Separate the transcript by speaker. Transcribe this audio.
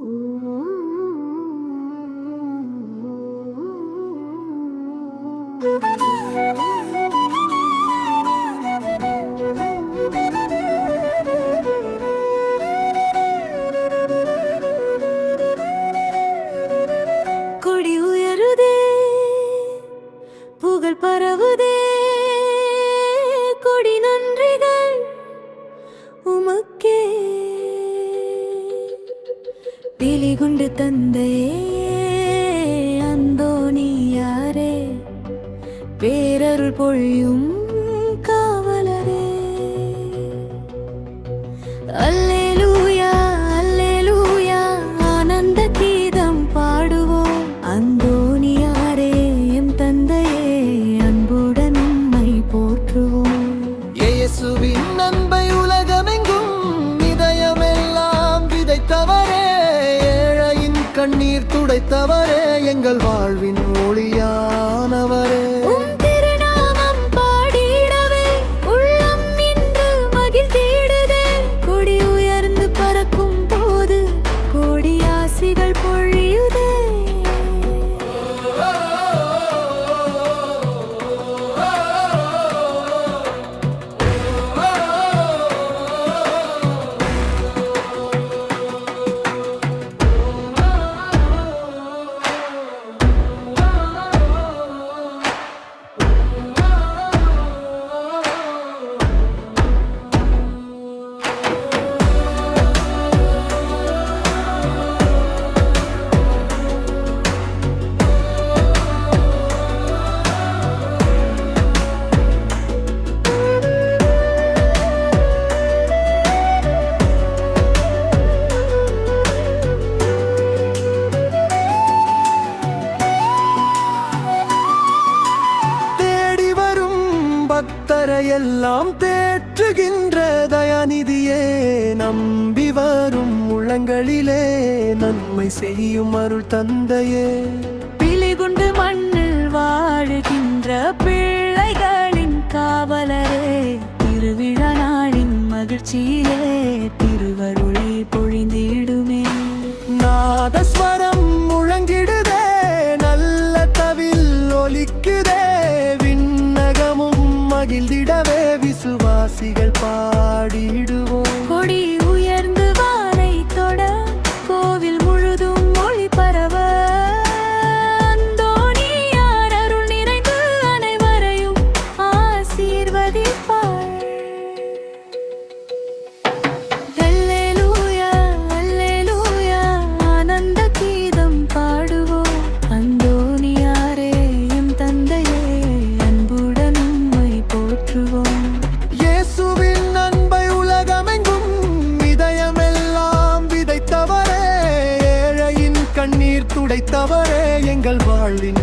Speaker 1: கொடி உயருதே, புகழ் பரவுதே, கொடி நன்றிகள் உமக்கே. பிலிகுண்டு தந்தையே அந்தோணியாரே, பேரருள் பொழியும் காவலரே. அல்லேலூயா அல்லேலூயா, ஆனந்த கீதம் பாடுவோம். அந்தோணியாரே எம் தந்தையே, அன்புடன் உம்மை போற்றுவோம்.
Speaker 2: இயேசுவின் அன்பை உலகமெங்கும் இதயமெல்லாம் விதைத்தவரே, ஏழையின் கண்ணீர் துடைத்தவரே, எங்கள் வாழ்வின் ஒளியானவரே.
Speaker 1: உம் திருநாமம் பாடிடவே உள்ளம் இன்று மகிழ்ந்திடுதே. கொடி உயர்ந்து பறக்கும் போது கோடி ஆசிகள் பொழியுதே.
Speaker 2: பக்தரையெல்லாம் தேற்றுகின்ற தயாநிதியே, நம்பி வரும் உள்ளங்களிலே நன்மை செய்யும் அருள் தந்தையே.
Speaker 1: பிலிகுண்டு மண்ணில் வாழுகின்ற பிள்ளைகளின் காவலரே, திருவிழா நாளின் மகிழ்ச்சியிலே திருவருளை பொழிந்திடுமே.
Speaker 2: நாதஸ்வரம் முழங்கிடுதே, நல்ல தவில் ஒலிக்குதே, விண்ணகமும் மகிழ்ந்திடவே விசுவாசிகள் பாடிடுவோம்.
Speaker 1: கொடி உயர்ந்து வானை தொட கோவில் முழுதும் ஒளி பரவ, அந்தோணியார் அருள் நிறைந்து அனைவரையும் ஆசீர்வதிப்பார். அல்லேலூயா அல்லேலூயா, ஆனந்த கீதம் பாடுவோம். அந்தோணியாரே எம் தந்தையே, அன்புடன் உம்மை போற்றுவோம்.
Speaker 2: இயேசுவின் அன்பை உலகமெங்கும் இதயமெல்லாம் விதைத்தவரே, ஏழையின் கண்ணீர் துடைத்தவரே, எங்கள் வாழ்வின்